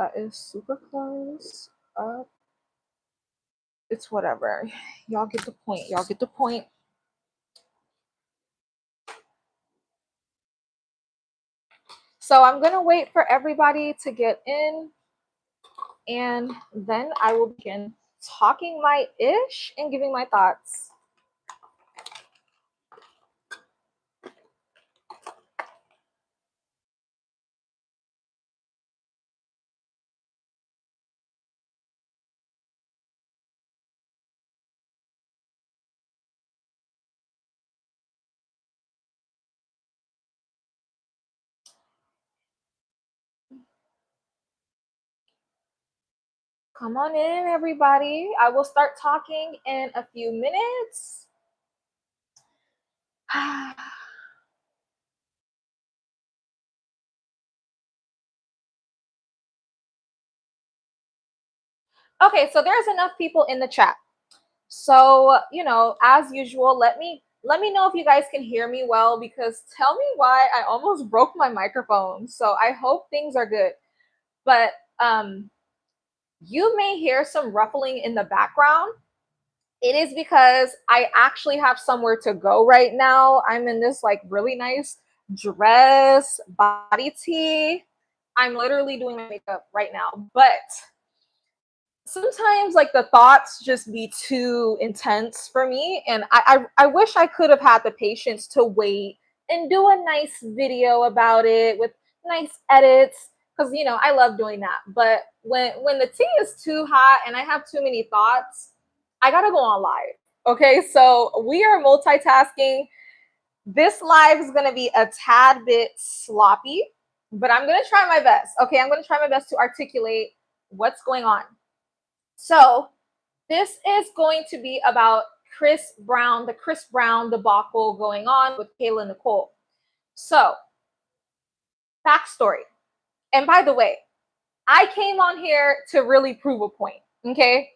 that is super close up. It's whatever. Y'all get the point. Y'all get the point. So I'm going to wait for everybody to get in, and then I will begin talking my ish and giving my thoughts. Come on in, everybody. I will start talking in a few minutes. Okay, so there's enough people in the chat. So, you know, as usual, let me know if you guys can hear me well, because tell me why I almost broke my microphone. So I hope things are good. But you may hear some ruffling in the background. It is because I actually have somewhere to go right now. I'm in this like really nice dress, body tee. I'm literally doing my makeup right now, but sometimes like the thoughts just be too intense for me, and I wish I could have had the patience to wait and do a nice video about it with nice edits, because you know I love doing that. But when the tea is too hot and I have too many thoughts, I gotta go on live. Okay, so we are multitasking. This live is gonna be a tad bit sloppy, but I'm gonna try my best. Okay, I'm gonna try my best to articulate what's going on. So this is going to be about Chris Brown, the Chris Brown debacle going on with Kayla Nicole. So, backstory. And by the way, I came on here to really prove a point, okay?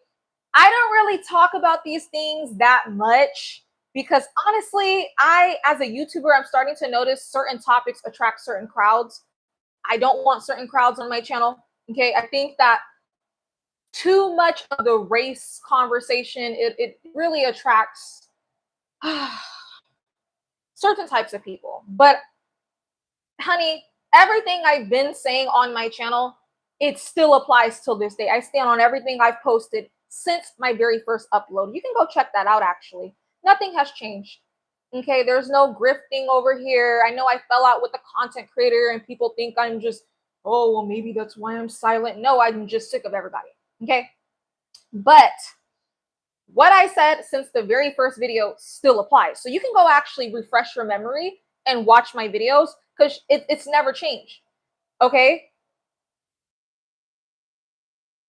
I don't really talk about these things that much because honestly, as a YouTuber, I'm starting to notice certain topics attract certain crowds. I don't want certain crowds on my channel, okay? I think that too much of the race conversation, it really attracts certain types of people. But honey, everything I've been saying on my channel, it still applies till this day. I stand on everything I've posted since my very first upload. You can go check that out, actually. Nothing has changed. Okay, there's no grifting over here. I know I fell out with the content creator and people think I'm just, oh, well, maybe that's why I'm silent. No, I'm just sick of everybody. Okay. But what I said since the very first video still applies. So you can go actually refresh your memory and watch my videos because it's never changed. Okay.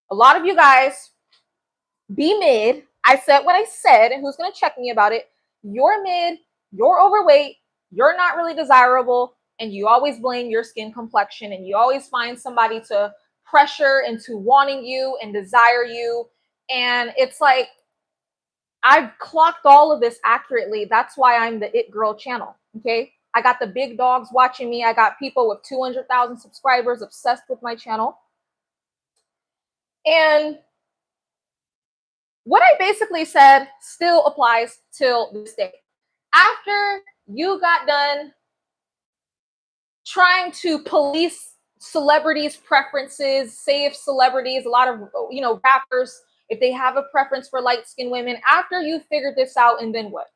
A lot of you guys be mid. I said what I said, and who's going to check me about it? You're mid, you're overweight, you're not really desirable, and you always blame your skin complexion, and you always find somebody to pressure into wanting you and desire you. And it's like, I've clocked all of this accurately. That's why I'm the It Girl channel. Okay. I got the big dogs watching me. I got people with 200,000 subscribers obsessed with my channel. And what I basically said still applies till this day. After you got done trying to police celebrities' preferences, say if celebrities, a lot of, you know, rappers, if they have a preference for light-skinned women, after you figured this out, and then what?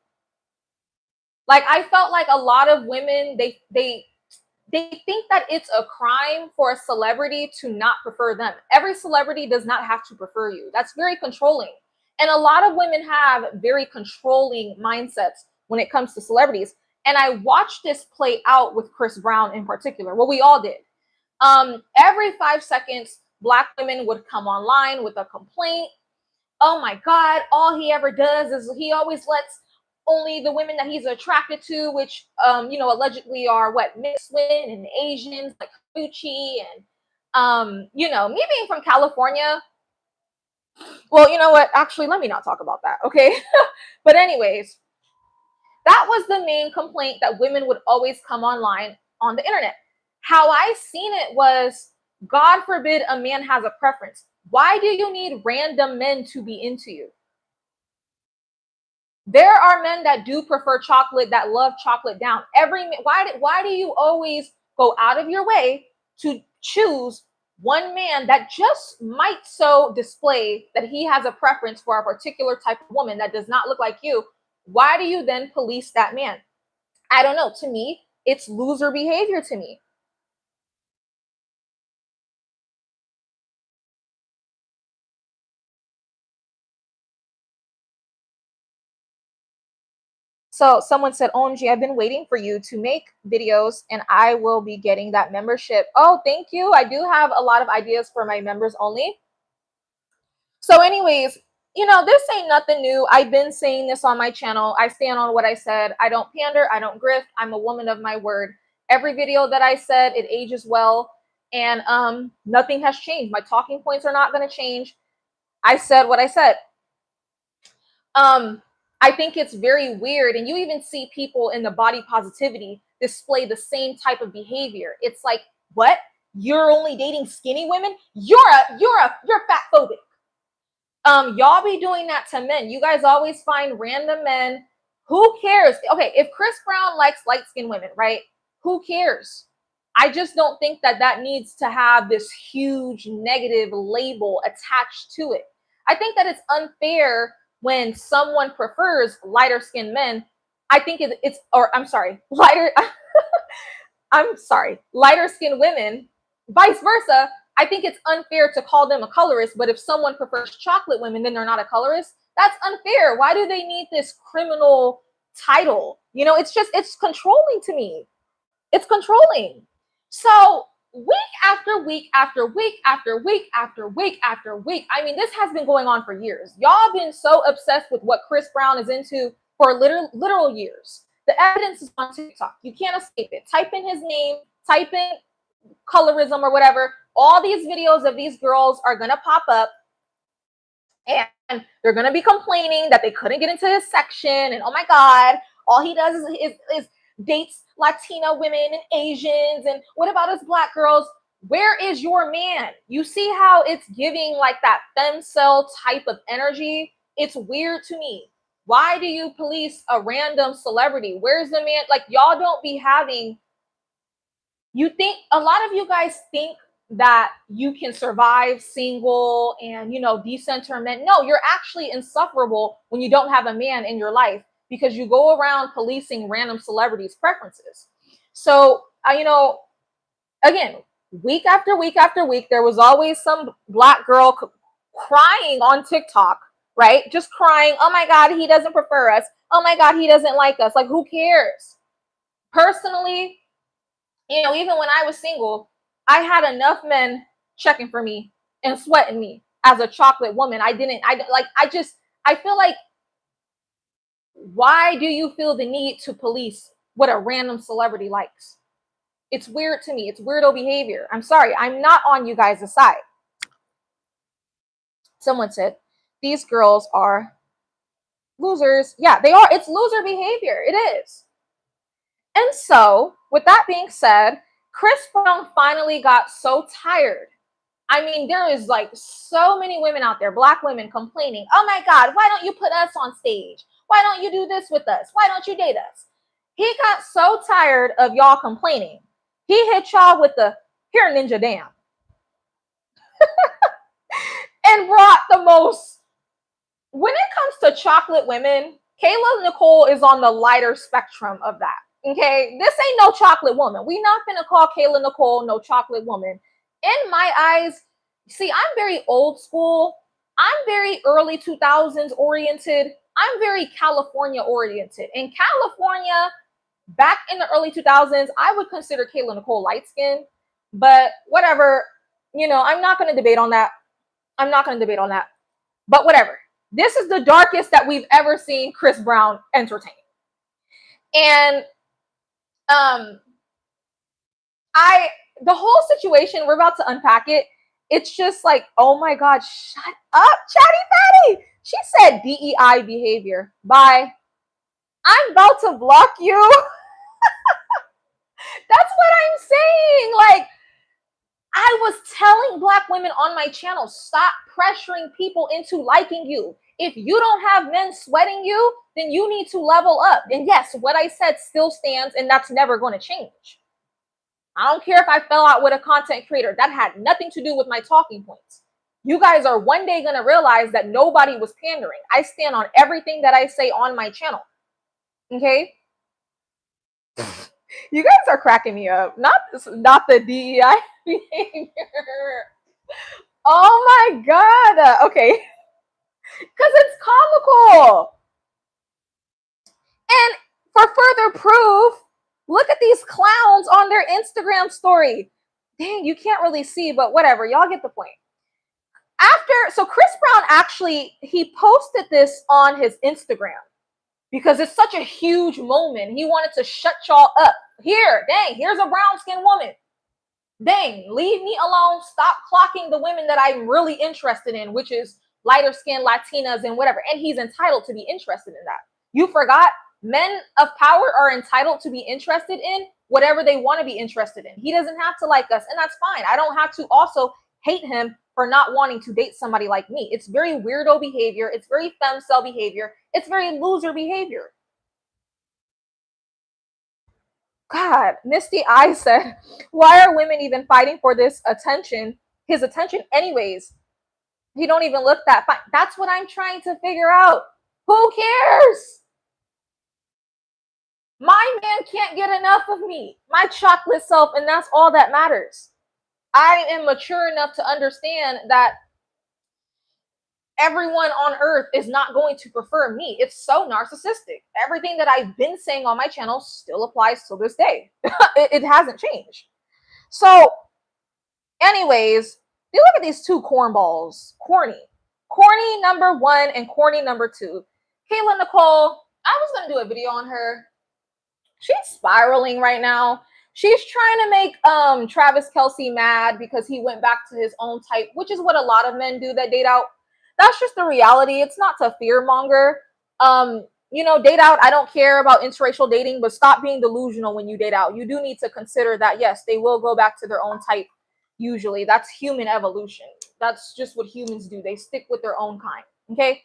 Like, I felt like a lot of women, they think that it's a crime for a celebrity to not prefer them. Every celebrity does not have to prefer you. That's very controlling. And a lot of women have very controlling mindsets when it comes to celebrities. And I watched this play out with Chris Brown in particular. Well, we all did. Every 5 seconds, Black women would come online with a complaint. Oh my God, all he ever does is he always lets only the women that he's attracted to, which, you know, allegedly are what, mixed women and Asians, like Gucci. And, you know, me being from California, well, you know what? Actually, let me not talk about that. Okay. But anyways, that was the main complaint, that women would always come online on the internet. How I seen it was God forbid a man has a preference. Why do you need random men to be into you? There are men that do prefer chocolate, that love chocolate down. Why do you always go out of your way to choose one man that just might so display that he has a preference for a particular type of woman that does not look like you? Why do you then police that man? I don't know. To me, it's loser behavior to me. So someone said, OMG, I've been waiting for you to make videos and I will be getting that membership. Oh, thank you. I do have a lot of ideas for my members only. So anyways, this ain't nothing new. I've been saying this on my channel. I stand on what I said. I don't pander. I don't grift. I'm a woman of my word. Every video that I said, it ages well. And nothing has changed. My talking points are not going to change. I said what I said. I think it's very weird, and you even see people in the body positivity display the same type of behavior. It's like, what? You're only dating skinny women? You're fat phobic. Y'all be doing that to men. You guys always find random men. Who cares? Okay, if Chris Brown likes light-skinned women, right? Who cares? I just don't think that needs to have this huge negative label attached to it. I think that it's unfair when someone prefers lighter skinned men. I think lighter skinned women, vice versa. I think it's unfair to call them a colorist, but if someone prefers chocolate women, then they're not a colorist. That's unfair. Why do they need this criminal title? It's controlling to me. It's controlling. So week after week after week after week after week after week, I mean, this has been going on for years. Y'all been so obsessed with what Chris Brown is into for literal years. The evidence is on TikTok. You can't escape it. Type in his name, type in colorism or whatever. All these videos of these girls are going to pop up and they're going to be complaining that they couldn't get into his section. And oh my God, all he does is dates Latina women and Asians. And what about us black girls? Where is your man? You see how it's giving like that femcel type of energy? It's weird to me. Why do you police a random celebrity? Where's the man? Like, y'all don't be having, you think, a lot of you guys think that you can survive single and, decenter men. No, you're actually insufferable when you don't have a man in your life because you go around policing random celebrities' preferences. So, again, week after week after week, there was always some black girl crying on TikTok, right? Just crying, oh my God, he doesn't prefer us. Oh my God, he doesn't like us. Like, who cares? Personally, even when I was single, I had enough men checking for me and sweating me as a chocolate woman. I feel like, why do you feel the need to police what a random celebrity likes? It's weird to me. It's weirdo behavior. I'm sorry. I'm not on you guys' side. Someone said, these girls are losers. Yeah, they are. It's loser behavior. It is. And so, with that being said, Chris Brown finally got so tired. I mean, there is like so many women out there, black women, complaining, oh my God, why don't you put us on stage? Why don't you do this with us? Why don't you date us? He got so tired of y'all complaining. He hit y'all with the, here, ninja damn. And brought the most, when it comes to chocolate women, Kayla Nicole is on the lighter spectrum of that. Okay, this ain't no chocolate woman. We not gonna call Kayla Nicole no chocolate woman. In my eyes, see, I'm very old school. I'm very early 2000s oriented. I'm very California oriented. In California, back in the early 2000s, I would consider Kayla Nicole light skinned, but whatever. I'm not going to debate on that. But whatever. This is the darkest that we've ever seen Chris Brown entertain. And the whole situation, we're about to unpack it. It's just like, oh my God, shut up, Chatty Patty. She said DEI behavior. Bye. I'm about to block you. That's what I'm saying. Like, I was telling Black women on my channel, stop pressuring people into liking you. If you don't have men sweating you, then you need to level up. And yes, what I said still stands, and that's never going to change. I don't care if I fell out with a content creator. That had nothing to do with my talking points. You guys are one day going to realize that nobody was pandering. I stand on everything that I say on my channel. Okay? You guys are cracking me up. Not the DEI behavior. Oh my God. Okay. Because it's comical. And for further proof, look at these clowns on their Instagram story. Dang, you can't really see, but whatever. Y'all get the point. So Chris Brown actually, he posted this on his Instagram because it's such a huge moment. He wanted to shut y'all up. Here, dang, here's a brown-skinned woman. Dang, leave me alone. Stop clocking the women that I'm really interested in, which is lighter skinned Latinas and whatever. And he's entitled to be interested in that. You forgot men of power are entitled to be interested in whatever they want to be interested in. He doesn't have to like us, and that's fine. I don't have to also hate him for not wanting to date somebody like me. It's very weirdo behavior. It's very femcel behavior. It's very loser behavior. God, Misty I said, why are women even fighting for this attention, his attention anyways? He don't even look that fine. That's what I'm trying to figure out. Who cares? My man can't get enough of me, my chocolate self, and that's all that matters. I am mature enough to understand that everyone on earth is not going to prefer me. It's so narcissistic. Everything that I've been saying on my channel still applies to this day. It hasn't changed. So, anyways, you look at these two cornballs. Corny number one and corny number two. Kayla Nicole, I was going to do a video on her. She's spiraling right now. She's trying to make Travis Kelce mad because he went back to his own type, which is what a lot of men do that date out. That's just the reality. It's not to fear monger. Date out. I don't care about interracial dating, but stop being delusional when you date out. You do need to consider that, yes, they will go back to their own type. Usually that's human evolution. That's just what humans do. They stick with their own kind. Okay.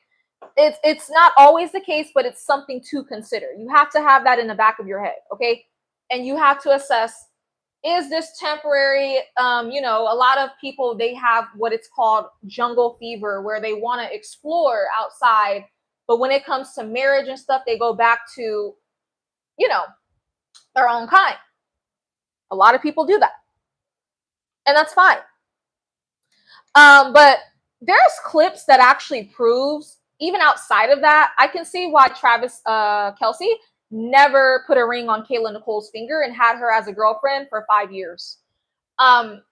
It's not always the case, but it's something to consider. You have to have that in the back of your head. Okay. And you have to assess, is this temporary? A lot of people, they have what it's called jungle fever, where they want to explore outside. But when it comes to marriage and stuff, they go back to, their own kind. A lot of people do that. And that's fine. But there's clips that actually proves, even outside of that, I can see why Travis Kelce never put a ring on Kayla Nicole's finger and had her as a girlfriend for 5 years. Kayla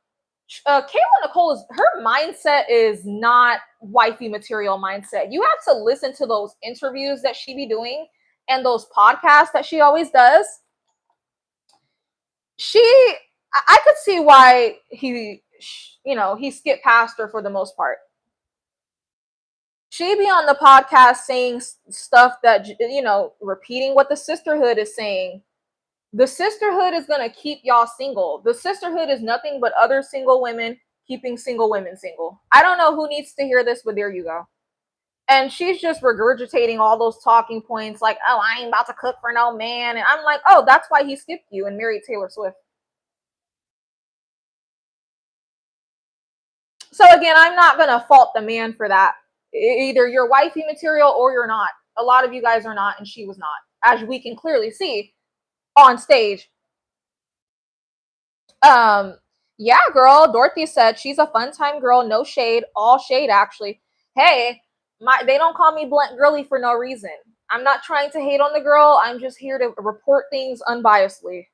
Nicole, her mindset is not wifey material mindset. You have to listen to those interviews that she be doing and those podcasts that she always does. I could see why he skipped past her for the most part. She be on the podcast saying stuff that, repeating what the sisterhood is saying. The sisterhood is going to keep y'all single. The sisterhood is nothing but other single women keeping single women single. I don't know who needs to hear this, but there you go. And she's just regurgitating all those talking points like, oh, I ain't about to cook for no man. And I'm like, oh, that's why he skipped you and married Taylor Swift. So again, I'm not going to fault the man for that. Either you're wifey material or you're not. A lot of you guys are not, and she was not, as we can clearly see on stage. Yeah, girl. Dorothy said she's a fun time girl. No shade. All shade, actually. Hey, they don't call me blunt girly for no reason. I'm not trying to hate on the girl. I'm just here to report things unbiasedly.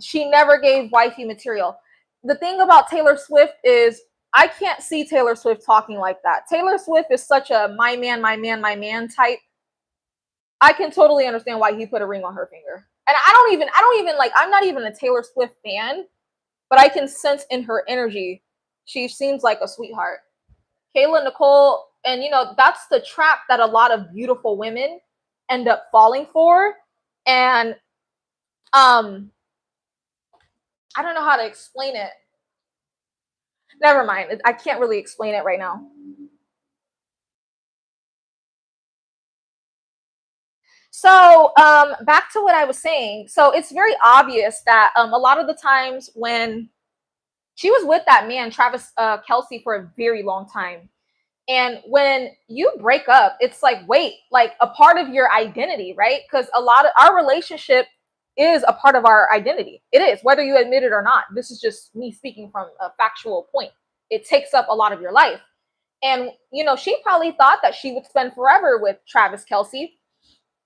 She never gave wifey material. The thing about Taylor Swift is I can't see Taylor Swift talking like that. Taylor Swift is such a my man, my man, my man type. I can totally understand why he put a ring on her finger. And I don't even like, I'm not even a Taylor Swift fan, but I can sense in her energy, she seems like a sweetheart. Kayla Nicole, and that's the trap that a lot of beautiful women end up falling for. And I don't know how to explain it. Never mind. I can't really explain it right now. So back to what I was saying. So it's very obvious that a lot of the times when she was with that man, Travis Kelce, for a very long time. And when you break up, it's like, wait, like a part of your identity, right? Because a lot of our relationship is a part of our identity. It is, whether you admit it or not. This is just me speaking from a factual point. It takes up a lot of your life. And, you know, she probably thought that she would spend forever with Travis Kelce.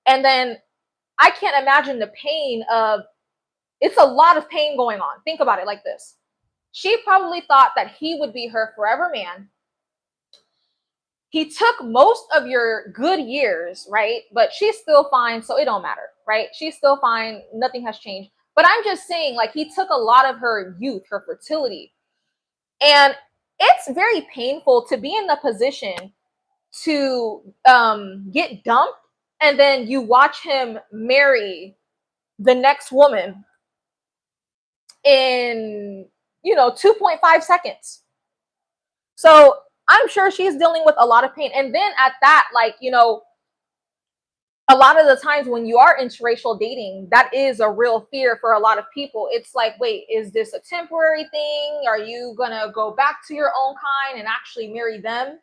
And then I can't imagine the pain of it's a lot of pain going on. Think about it like this. She probably thought that he would be her forever man. He took most of your good years, right? But she's still fine, so it don't matter, right? She's still fine. Nothing has changed. But I'm just saying, like, he took a lot of her youth, her fertility. And it's very painful to be in the position to get dumped and then you watch him marry the next woman in 2.5 seconds. So I'm sure she's dealing with a lot of pain. And then at that, like, a lot of the times when you are interracial dating, that is a real fear for a lot of people. It's like, wait, is this a temporary thing? Are you gonna go back to your own kind and actually marry them?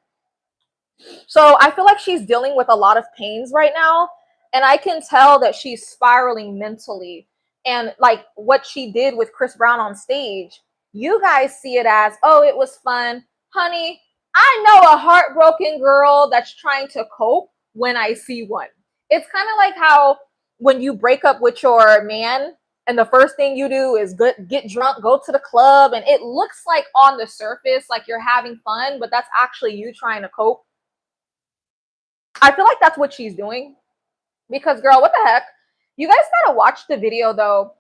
So I feel like she's dealing with a lot of pains right now. And I can tell that she's spiraling mentally. And like what she did with Chris Brown on stage, you guys see it as, oh, it was fun. Honey, I know a heartbroken girl that's trying to cope when I see one. It's kind of like how when you break up with your man and the first thing you do is get drunk, go to the club, and it looks like on the surface like you're having fun, but that's actually you trying to cope. I feel like that's what she's doing. Because, girl, what the heck? You guys gotta watch the video though.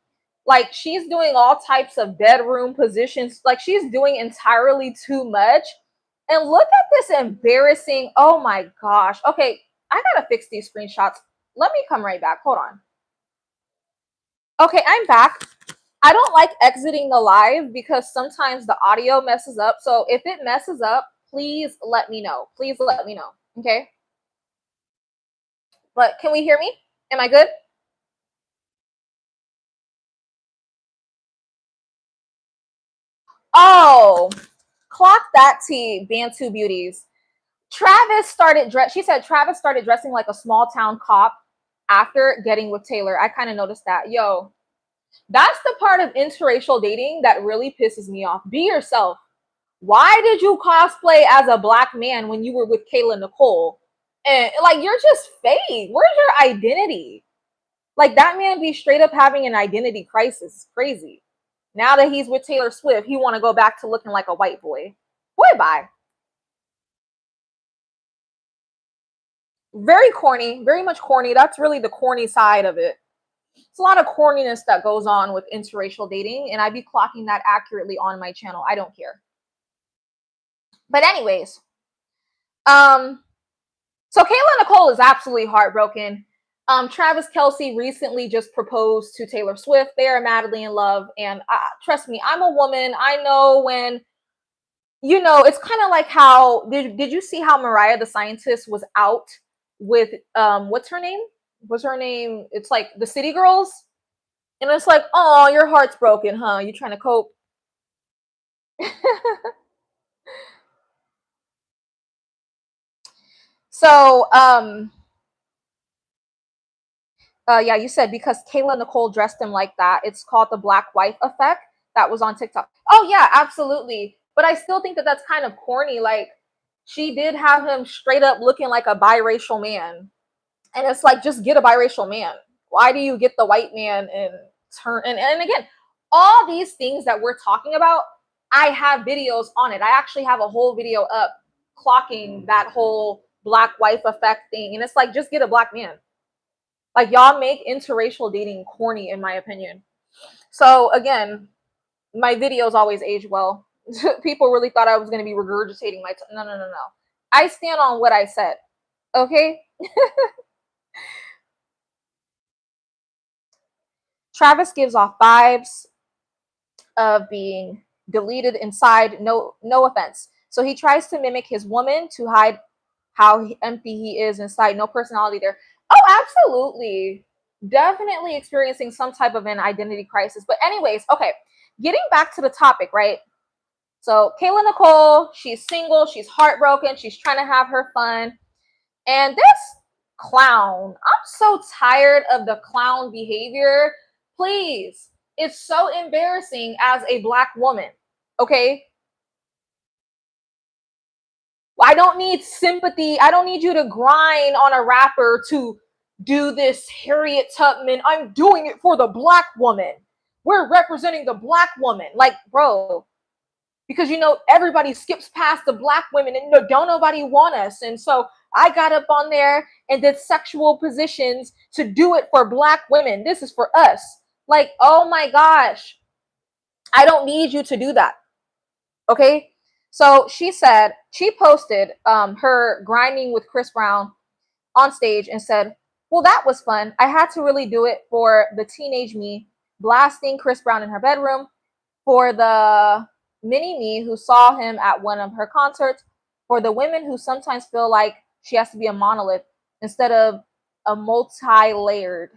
Like, she's doing all types of bedroom positions. Like, she's doing entirely too much. And look at this embarrassing. Oh my gosh. Okay, I gotta fix these screenshots. Let me come right back. Hold on. Okay, I'm back. I don't like exiting the live because sometimes the audio messes up. So if it messes up, please let me know. Please let me know. Okay. But can we hear me? Am I good? Oh, clock that tea, Bantu beauties. She said Travis started dressing like a small town cop after getting with Taylor. I kind of noticed that. Yo, that's the part of interracial dating that really pisses me off. Be yourself. Why did you cosplay as a black man when you were with Kayla Nicole? And like, you're just fake. Where's your identity? Like, that man be straight up having an identity crisis. It's crazy. Now that he's with Taylor Swift, he want to go back to looking like a white boy. Boy, bye. Very corny, very much corny. That's really the corny side of it. It's a lot of corniness that goes on with interracial dating, and I be clocking that accurately on my channel. I don't care. But anyways, um, so Kayla Nicole is absolutely heartbroken. Travis Kelce recently just proposed to Taylor Swift. They are madly in love, and trust me, I'm a woman. I know when it's kind of like how did you see how Mariah the Scientist was out with what's her name? What's her name? It's like the City Girls, and it's like, oh, your heart's broken, huh? You trying to cope? So yeah, you said because Kayla Nicole dressed him like that. It's called the black wife effect. That was on TikTok. Oh yeah, absolutely. But I still think that that's kind of corny. Like, she did have him straight up looking like a biracial man, and it's like, just get a biracial man. Why do you get the white man and turn and again, all these things that we're talking about, I have videos on it. I actually have a whole video up clocking that whole black wife effect thing. And it's like, just get a black man. Like, y'all make interracial dating corny, in my opinion. So again, my videos always age well. People really thought I was going to be regurgitating no, no, no, no. I stand on what I said. Okay. Travis gives off vibes of being deleted inside. No offense. So he tries to mimic his woman to hide how empty he is inside. No personality there. Oh, absolutely. Definitely experiencing some type of an identity crisis. But anyways, okay. Getting back to the topic, right? So Kayla Nicole, she's single, she's heartbroken, she's trying to have her fun. And this clown, I'm so tired of the clown behavior. Please, it's so embarrassing as a Black woman, okay? I don't need sympathy. I don't need you to grind on a rapper to do this Harriet Tubman. I'm doing it for the Black woman. We're representing the Black woman. Like, bro, because everybody skips past the Black women and don't nobody want us. And so I got up on there and did sexual positions to do it for Black women. This is for us. Like, oh my gosh, I don't need you to do that. Okay. So she posted her grinding with Chris Brown on stage and said, well, that was fun. I had to really do it for the teenage me, blasting Chris Brown in her bedroom, for the mini me who saw him at one of her concerts, for the women who sometimes feel like she has to be a monolith instead of a multi-layered.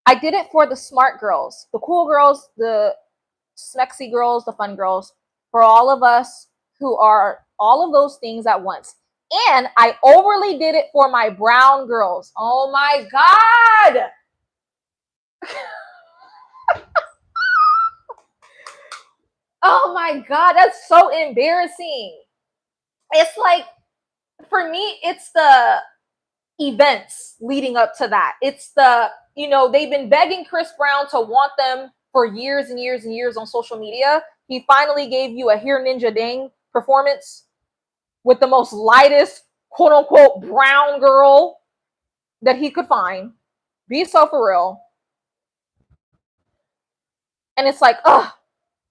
I did it for the smart girls, the cool girls, the smexy girls, the fun girls, for all of us who are all of those things at once. And I overly did it for my brown girls. Oh my God. Oh my God, that's so embarrassing. It's like, for me, it's the events leading up to that. It's they've been begging Chris Brown to want them for years and years and years on social media. He finally gave you a Here Ninja Dang performance with the most lightest, quote unquote, brown girl that he could find. Be so for real. And it's like, ugh,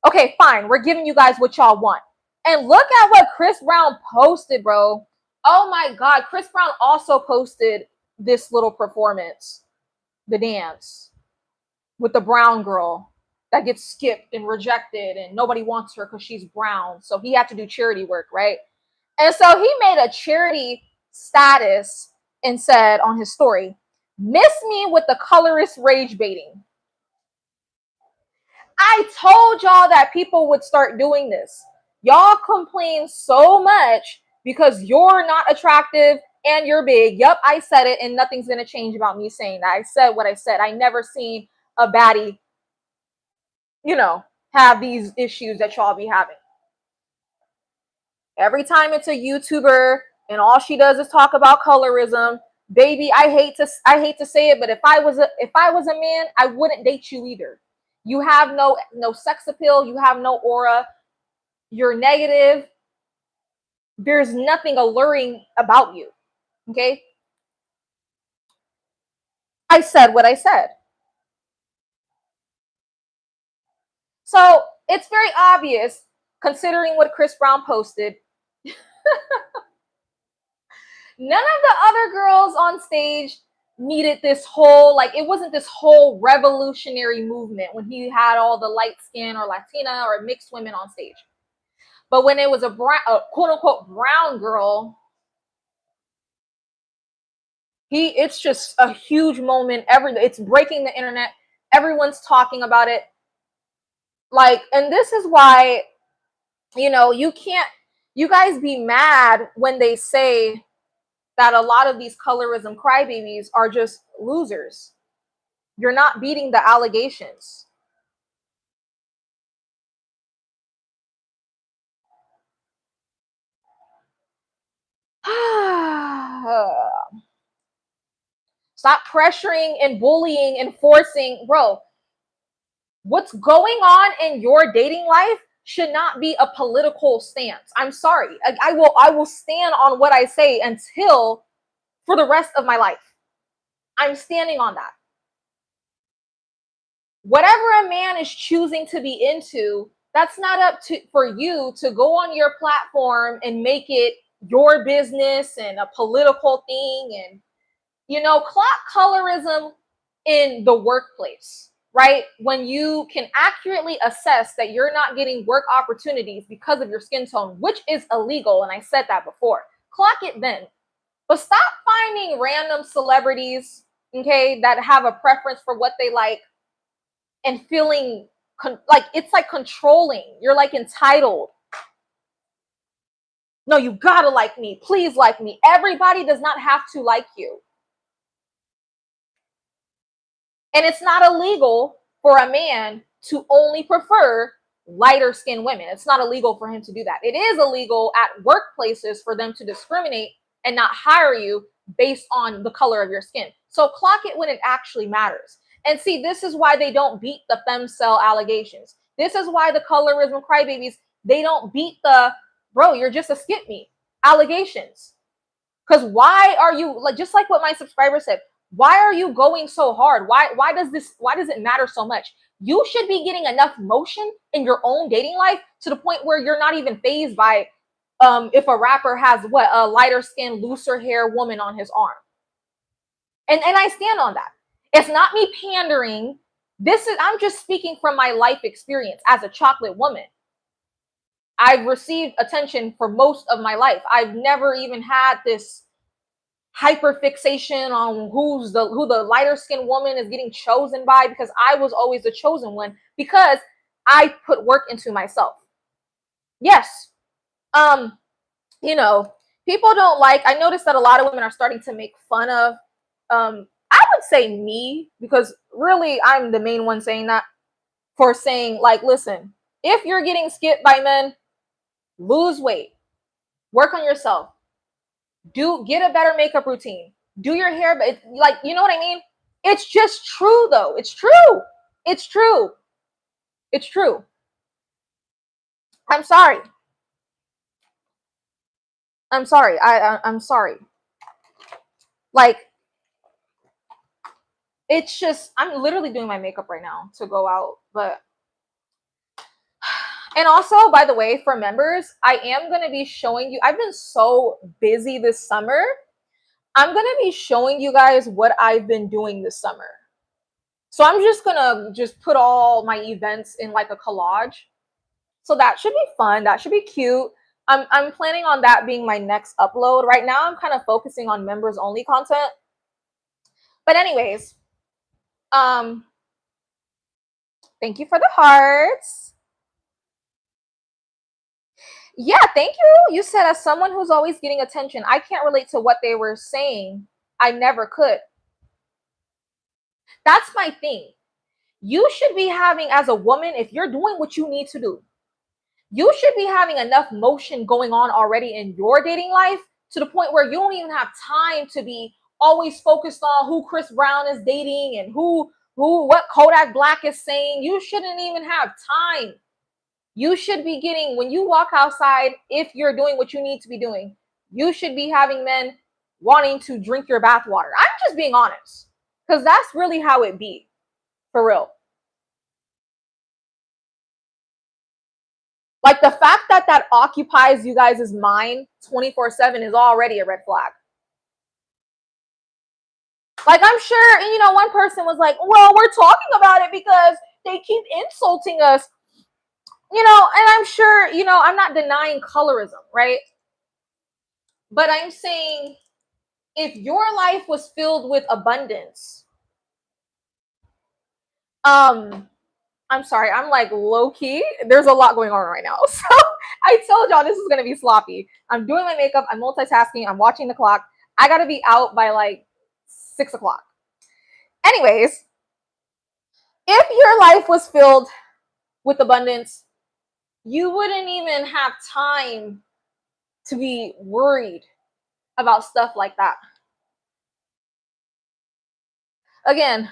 okay, fine. We're giving you guys what y'all want. And look at what Chris Brown posted, bro. Oh my God. Chris Brown also posted this little performance, the dance with the brown girl that gets skipped and rejected and nobody wants her because she's brown. So he had to do charity work, right? And so he made a charity status and said on his story, miss me with the colorist rage baiting. I told y'all that people would start doing this. Y'all complain so much because you're not attractive and you're big. Yep, I said it, and nothing's going to change about me saying that. I said what I said. I never seen a baddie, have these issues that y'all be having. Every time it's a YouTuber and all she does is talk about colorism, baby, I hate to say it, but if I was a man, I wouldn't date you either. You have no sex appeal, you have no aura, you're negative. There's nothing alluring about you. Okay? I said what I said. So it's very obvious, considering what Chris Brown posted. None of the other girls on stage needed this whole, it wasn't this whole revolutionary movement when he had all the light skin or Latina or mixed women on stage. But when it was a quote unquote brown girl, it's just a huge moment. It's breaking the internet. Everyone's talking about it. And this is why, you guys be mad when they say that a lot of these colorism crybabies are just losers. You're not beating the allegations. Stop pressuring and bullying and forcing. Bro, what's going on in your dating life should not be a political stance. I'm sorry. I will stand on what I say until for the rest of my life. I'm standing on that. Whatever a man is choosing to be into, that's not up to for you to go on your platform and make it your business and a political thing and clock colorism in the workplace. right? When you can accurately assess that you're not getting work opportunities because of your skin tone, which is illegal, and I said that before, clock it then. But stop finding random celebrities, okay, that have a preference for what they like and feeling like it's like controlling. You're like entitled. No, you gotta like me. Please like me. Everybody does not have to like you. And it's not illegal for a man to only prefer lighter skinned women. It's not illegal for him to do that. It is illegal at workplaces for them to discriminate and not hire you based on the color of your skin. So clock it when it actually matters. And see, this is why they don't beat the femcel allegations. This is why the colorism crybabies, they don't beat the bro, you're just a skip me allegations. Because why are you, like, just like what my subscriber said, why are you going so hard? Why does it matter so much? You should be getting enough motion in your own dating life to the point where you're not even fazed by if a rapper has a lighter skin, looser hair woman on his arm. And I stand on that. It's not me pandering. I'm just speaking from my life experience as a chocolate woman. I've received attention for most of my life. I've never even had this hyperfixation on who the lighter skinned woman is getting chosen by, because I was always the chosen one because I put work into myself. Yes. You know, people don't like, I noticed that a lot of women are starting to make fun of I would say me, because really I'm the main one saying that, for saying like, listen, if you're getting skipped by men, lose weight, work on yourself, get a better makeup routine, do your hair, but like, you know what I mean? It's just true though. It's true. It's true. It's true. I'm sorry. I'm sorry. I'm sorry. Like, it's just, I'm literally doing my makeup right now to go out, but and also, by the way, for members, I am going to be showing you, I've been so busy this summer. I'm going to be showing you guys what I've been doing this summer. So I'm just going to put all my events in like a collage. So that should be fun. That should be cute. I'm planning on that being my next upload. Right now, I'm kind of focusing on members only content. But anyways, thank you for the hearts. Yeah, thank you. You said, as someone who's always getting attention, I can't relate to what they were saying. I never could. That's my thing. You should be having, as a woman, if you're doing what you need to do, you should be having enough motion going on already in your dating life to the point where you don't even have time to be always focused on who Chris Brown is dating and what Kodak Black is saying. You shouldn't even have time. You should be getting, when you walk outside, if you're doing what you need to be doing, you should be having men wanting to drink your bathwater. I'm just being honest, because that's really how it be, for real. Like, the fact that occupies you guys' mind 24/7 is already a red flag. Like, I'm sure, one person was like, well, we're talking about it because they keep insulting us, and I'm sure, I'm not denying colorism, right? But I'm saying, if your life was filled with abundance, I'm sorry, I'm like low key, there's a lot going on right now. So I told y'all this is gonna be sloppy. I'm doing my makeup, I'm multitasking, I'm watching the clock. I gotta be out by like 6 o'clock. Anyways, if your life was filled with abundance, you wouldn't even have time to be worried about stuff like that. Again,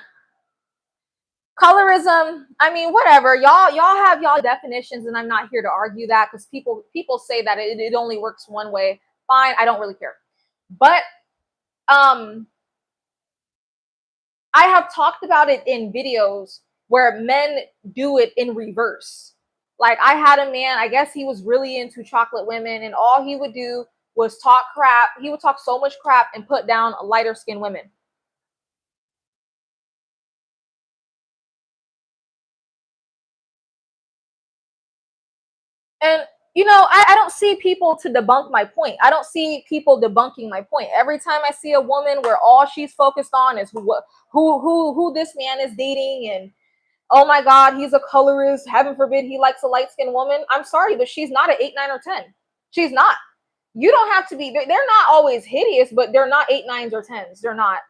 colorism, I mean, whatever. Y'all have y'all definitions, and I'm not here to argue that, because people say that it only works one way. Fine, I don't really care. But I have talked about it in videos where men do it in reverse. Like, I had a man, I guess he was really into chocolate women, and all he would do was talk crap. He would talk so much crap and put down lighter skinned women. And I don't see people to debunk my point. I don't see people debunking my point. Every time I see a woman where all she's focused on is who this man is dating, and oh my God, he's a colorist. Heaven forbid he likes a light skinned woman. I'm sorry, but she's not an 8, 9, or 10. She's not. You don't have to be. They're not always hideous, but they're not 8, 9s, or 10s. They're not.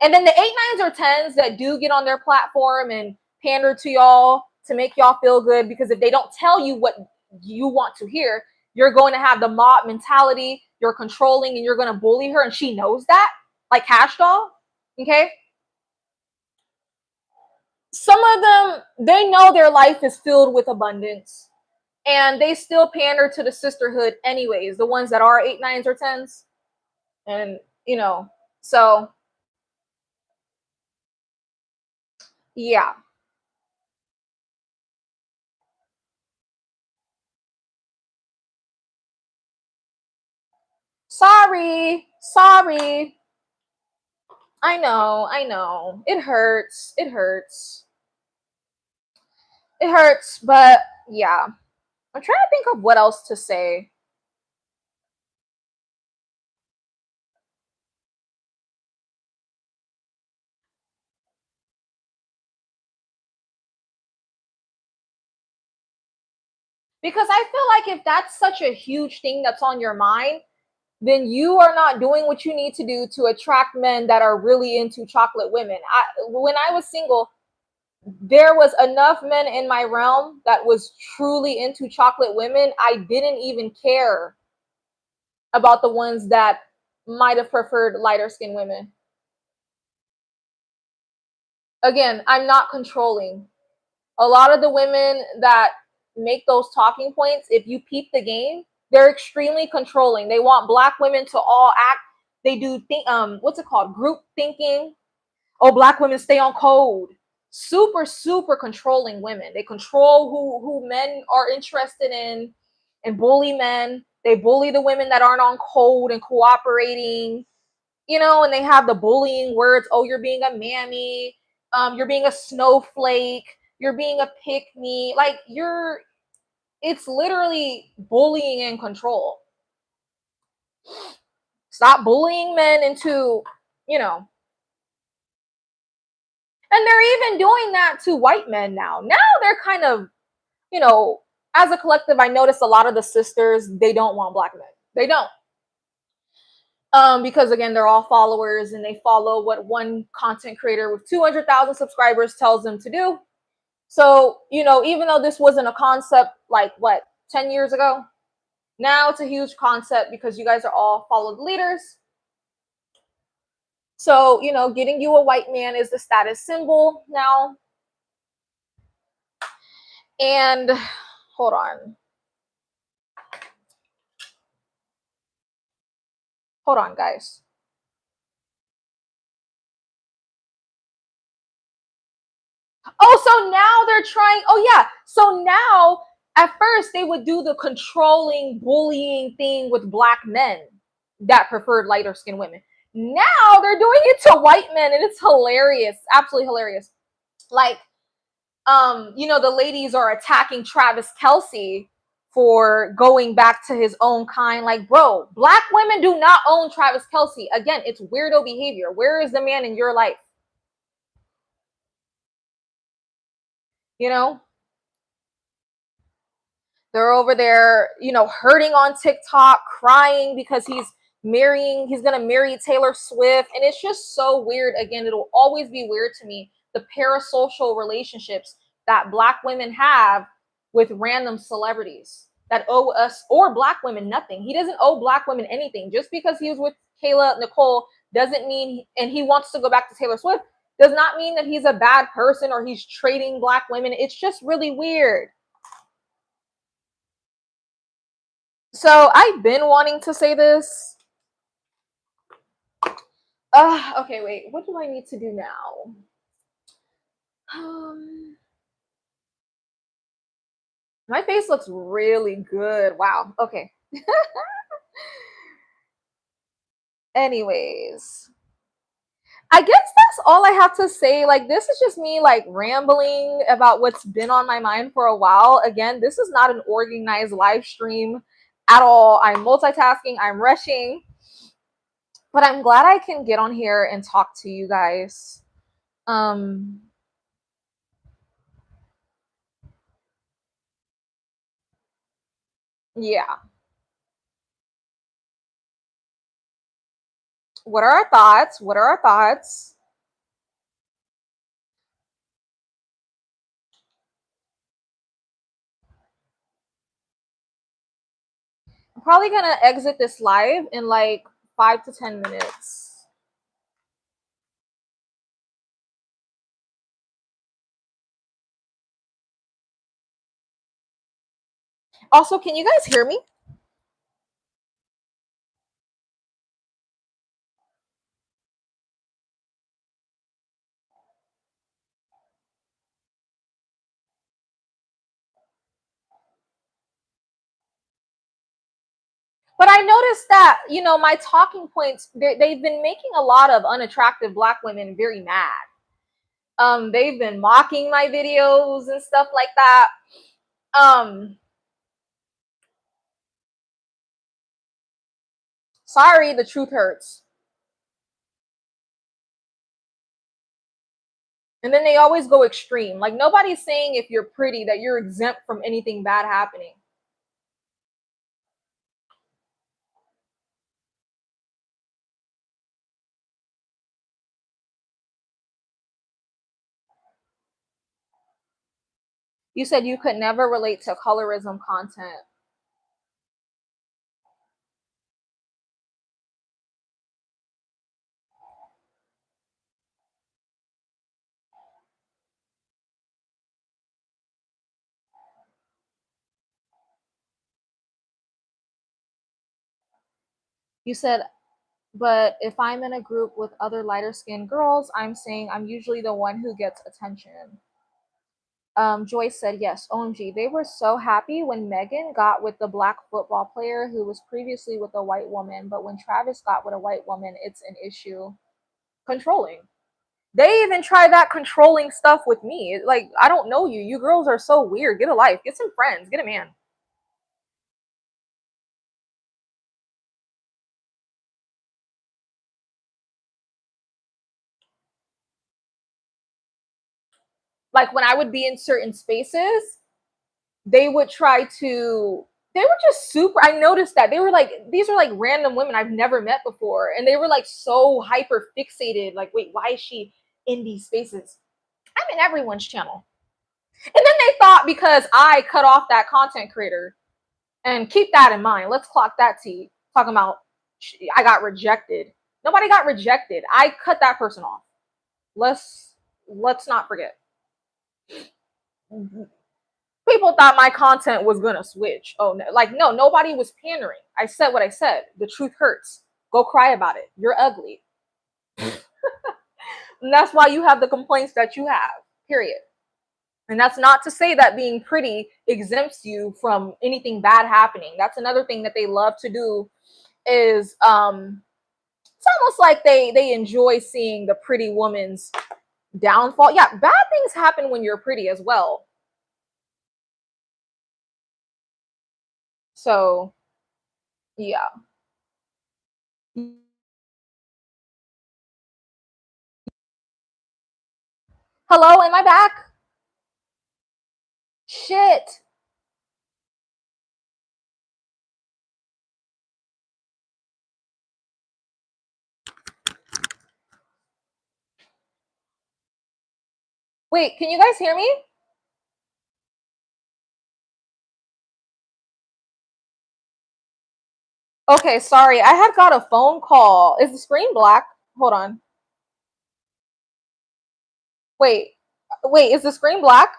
And then the 8, 9s, or 10s that do get on their platform and pander to y'all to make y'all feel good, because if they don't tell you what you want to hear, you're going to have the mob mentality. You're controlling and you're going to bully her, and she knows that, like Cash Doll. Okay. Some of them, they know their life is filled with abundance, and they still pander to the sisterhood anyways, the ones that are 8, 9s, or 10s. And so yeah. Sorry. I know. It hurts. But yeah. I'm trying to think of what else to say. Because I feel like if that's such a huge thing that's on your mind, then you are not doing what you need to do to attract men that are really into chocolate women. When I was single, there was enough men in my realm that was truly into chocolate women. I didn't even care about the ones that might have preferred lighter skinned women. Again, I'm not controlling. A lot of the women that make those talking points, if you peep the game, they're extremely controlling. They want black women to all act. They do think what's it called? Group thinking. Oh, black women stay on code. Super controlling women. They control who men are interested in and bully men. They bully the women that aren't on code and cooperating. And they have the bullying words. Oh, you're being a mammy. You're being a snowflake. You're being a pick me. Like it's literally bullying and control. Stop bullying men into, you know, and they're even doing that to white men now. Now they're kind of, as a collective, I noticed a lot of the sisters, they don't want black men. They don't. Because again, they're all followers and they follow what one content creator with 200,000 subscribers tells them to do. So, even though this wasn't a concept like 10 years ago, now it's a huge concept because you guys are all followed leaders. So, getting you a white man is the status symbol now. And hold on. Hold on, guys. Oh, so now they're trying. Oh, yeah. So now, at first, they would do the controlling, bullying thing with black men that preferred lighter skinned women. Now they're doing it to white men, and it's hilarious. Absolutely hilarious. Like, the ladies are attacking Travis Kelce for going back to his own kind. Like, bro, black women do not own Travis Kelce. Again, it's weirdo behavior. Where is the man in your life? You know? They're over there, hurting on TikTok, crying because he's gonna marry Taylor Swift. And it's just so weird. Again, it'll always be weird to me, the parasocial relationships that black women have with random celebrities that owe us or black women nothing. He doesn't owe black women anything. Just because he was with Kayla Nicole doesn't mean, and he wants to go back to Taylor Swift, does not mean that he's a bad person or he's trading black women. It's just really weird. So I've been wanting to say this. Okay, wait. What do I need to do now? My face looks really good. Wow. Okay. Anyways, I guess that's all I have to say. Like, this is just me like rambling about what's been on my mind for a while. Again, this is not an organized live stream at all. I'm multitasking, I'm rushing, but I'm glad I can get on here and talk to you guys. Yeah. What are our thoughts? What are our thoughts? I'm probably gonna exit this live in like 5 to 10 minutes. Also, can you guys hear me? But I noticed that, my talking points, they've been making a lot of unattractive black women very mad. They've been mocking my videos and stuff like that. Um, Sorry, the truth hurts. And then they always go extreme. Like, nobody's saying if you're pretty that you're exempt from anything bad happening. You said you could never relate to colorism content. You said, but if I'm in a group with other lighter skinned girls, I'm saying I'm usually the one who gets attention. Joyce said, yes, OMG. They were so happy when Megan got with the black football player who was previously with a white woman. But when Travis got with a white woman, it's an issue. Controlling. They even try that controlling stuff with me. Like, I don't know you. You girls are so weird. Get a life. Get some friends. Get a man. Like, when I would be in certain spaces, they would try to they were just super. I noticed that they were like, these are like random women I've never met before, and they were like so hyper fixated, like, wait, why is she in these spaces? I'm in everyone's channel. And then they thought because I cut off that content creator, and keep that in mind, let's clock that T, talking about I got rejected. Nobody got rejected. I cut that person off. Let's not forget. People thought my content was gonna switch. Oh no, like, no, nobody was pandering. I said what I said. The truth hurts. Go cry about it. You're ugly. And that's why you have the complaints that you have. Period. And that's not to say that being pretty exempts you from anything bad happening. That's another thing that they love to do is it's almost like they enjoy seeing the pretty woman's downfall. Yeah, bad things happen when you're pretty as well. So, yeah. Hello, am I back? Shit. Wait, can you guys hear me? Okay, sorry. I had got a phone call. Is the screen black? Hold on. Wait. Wait, is the screen black?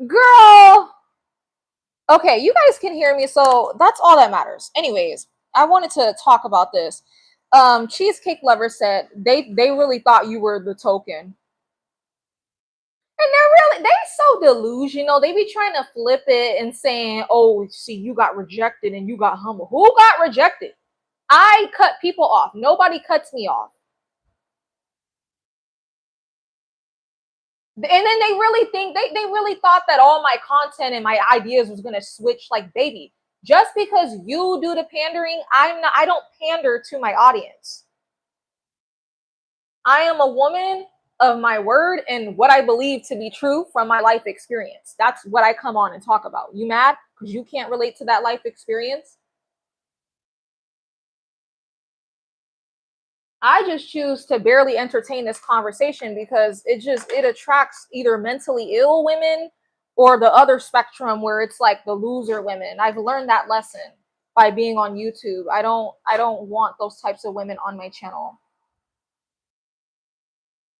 Girl. Okay, you guys can hear me, so that's all that matters. Anyways, I wanted to talk about this. Cheesecake Lover said they really thought you were the token. And they so delusional. They be trying to flip it and saying, oh, see, you got rejected and you got humble. Who got rejected? I cut people off. Nobody cuts me off. And then they really think they really thought that all my content and my ideas was gonna switch. Like, baby, just because you do the pandering, I don't pander to my audience. I am a woman of my word and what I believe to be true from my life experience. That's what I come on and talk about. You mad because you can't relate to that life experience? I just choose to barely entertain this conversation because it attracts either mentally ill women or the other spectrum where it's like the loser women. I've learned that lesson by being on YouTube. I don't want those types of women on my channel.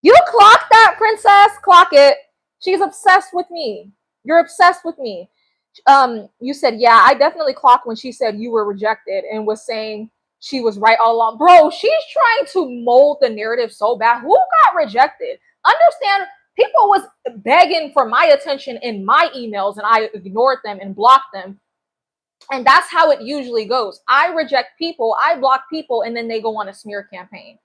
You clock that, princess. Clock it. She's obsessed with me. You're obsessed with me. You said, yeah, I definitely clocked when she said you were rejected and was saying she was right all along. Bro, she's trying to mold the narrative so bad. Who got rejected? Understand, people was begging for my attention in my emails and I ignored them and blocked them. And that's how it usually goes. I reject people, I block people, and then they go on a smear campaign.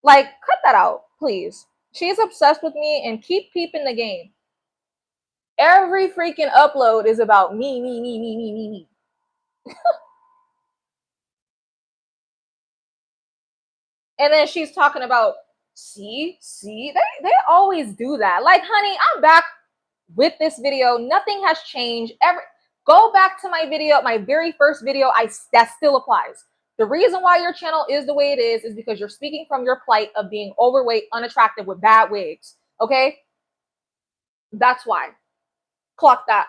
Like, cut that out, please. She's obsessed with me and keep peeping the game. Every freaking upload is about me, me, me, me, me, me, me. And then she's talking about, see, they always do that. Like, honey, I'm back with this video. Nothing has changed. Go back to my video, my very first video. That still applies. The reason why your channel is the way it is because you're speaking from your plight of being overweight, unattractive with bad wigs. Okay? That's why. Clock that.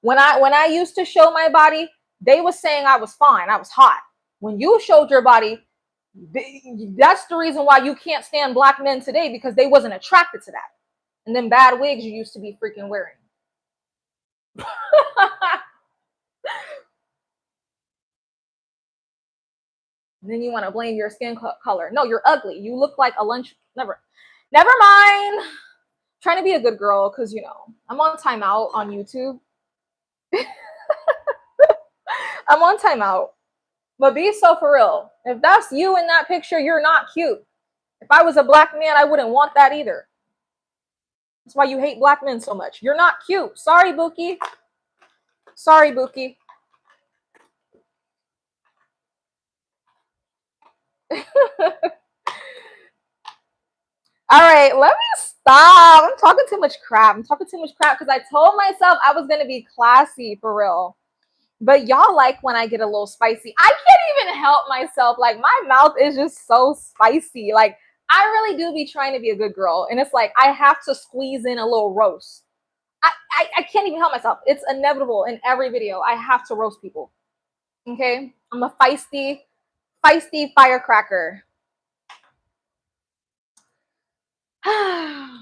When I used to show my body, they was saying I was fine, I was hot. When you showed your body, that's the reason why you can't stand black men today, because they wasn't attracted to that. And then bad wigs you used to be freaking wearing. Then you want to blame your skin color. No, you're ugly. You look like a lunch. Never mind. Trying to be a good girl because, you know, I'm on timeout on YouTube. I'm on timeout. But be so for real. If that's you in that picture, you're not cute. If I was a black man, I wouldn't want that either. That's why you hate black men so much. You're not cute. Sorry, Buki. Sorry, Buki. All right, let me stop. I'm talking too much crap. I'm talking too much crap because I told myself I was going to be classy for real. But y'all like when I get a little spicy. I can't even help myself. Like, my mouth is just so spicy. Like, I really do be trying to be a good girl. And it's like, I have to squeeze in a little roast. I can't even help myself. It's inevitable in every video. I have to roast people. Okay? I'm a feisty firecracker. Oh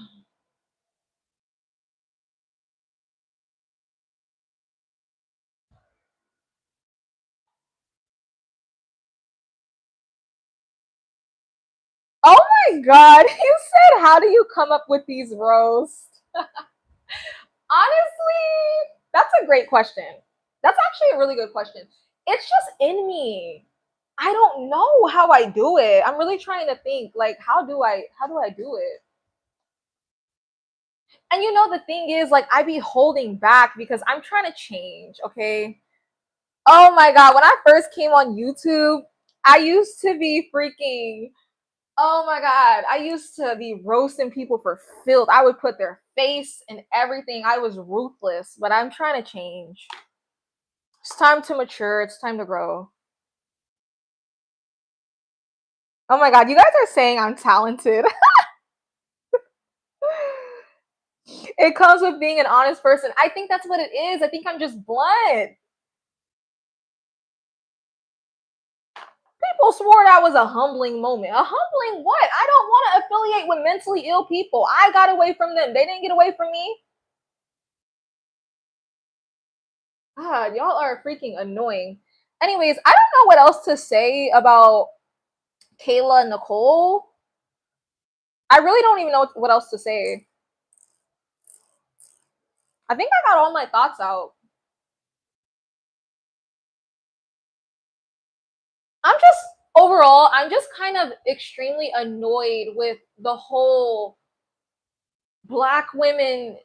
my God. You said, how do you come up with these roasts? Honestly, that's a great question. That's actually a really good question. It's just in me. I don't know how I do it. I'm really trying to think, like, how do I do it? And you know, the thing is, like, I be holding back because I'm trying to change, okay? Oh my God, when I first came on YouTube, I used to be freaking, oh my God, I used to be roasting people for filth. I would put their face and everything. I was ruthless, but I'm trying to change. It's time to mature. It's time to grow. Oh my God, you guys are saying I'm talented. It comes with being an honest person. I think that's what it is. I think I'm just blunt. People swore that was a humbling moment. A humbling what? I don't want to affiliate with mentally ill people. I got away from them. They didn't get away from me. God, y'all are freaking annoying. Anyways, I don't know what else to say about Kayla Nicole. I really don't even know what else to say. I think I got all my thoughts out. I'm just kind of extremely annoyed with the whole black women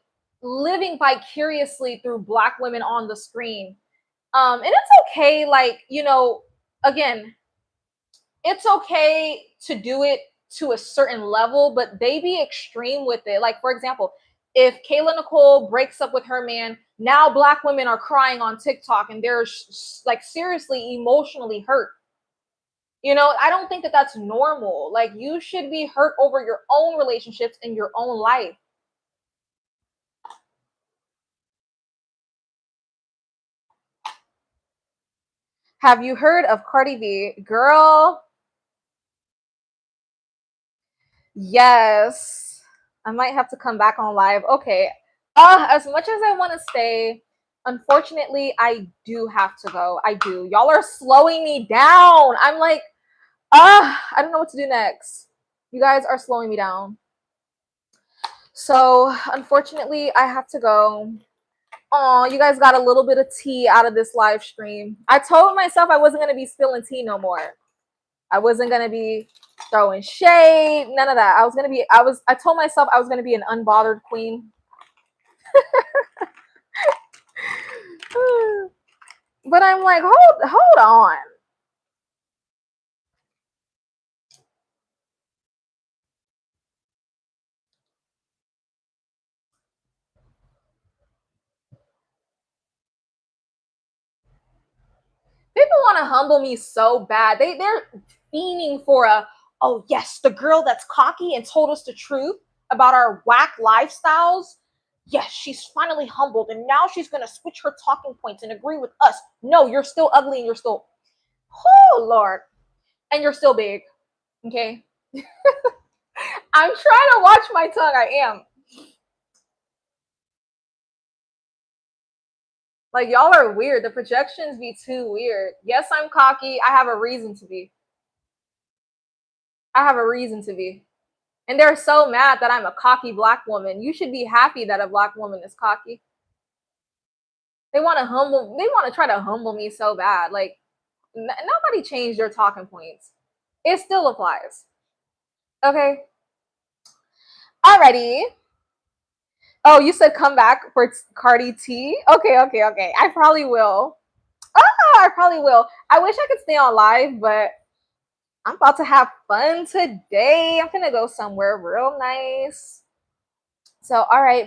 living vicariously through black women on the screen. And it's okay, like, again, it's okay to do it to a certain level, but they be extreme with it. Like, for example, if Kayla Nicole breaks up with her man, now black women are crying on TikTok and they're like seriously emotionally hurt. I don't think that that's normal. Like, you should be hurt over your own relationships in your own life. Have you heard of Cardi B? Girl, yes. I might have to come back on live. Okay. As much as I want to stay, unfortunately, I do have to go. I do. Y'all are slowing me down. I'm like, I don't know what to do next. You guys are slowing me down. So, unfortunately, I have to go. Oh, you guys got a little bit of tea out of this live stream. I told myself I wasn't going to be spilling tea no more. I wasn't going to be throwing shade, none of that. I told myself I was going to be an unbothered queen. But I'm like, hold on. People want to humble me so bad. They're fiending for oh yes, the girl that's cocky and told us the truth about our whack lifestyles. Yes, she's finally humbled and now she's gonna switch her talking points and agree with us. No, you're still ugly and you're still, oh Lord, and you're still big. Okay. I'm trying to watch my tongue. I am. Like, y'all are weird. The projections be too weird. Yes, I'm cocky. I have a reason to be. I have a reason to be. And they're so mad that I'm a cocky black woman. You should be happy that a black woman is cocky. They want to try to humble me so bad. Like, nobody changed their talking points. It still applies. Okay. Alrighty. Oh, you said come back for Cardi T? Okay, okay, okay. I probably will. Oh, I probably will. I wish I could stay on live, but I'm about to have fun today. I'm gonna go somewhere real nice. So, all right.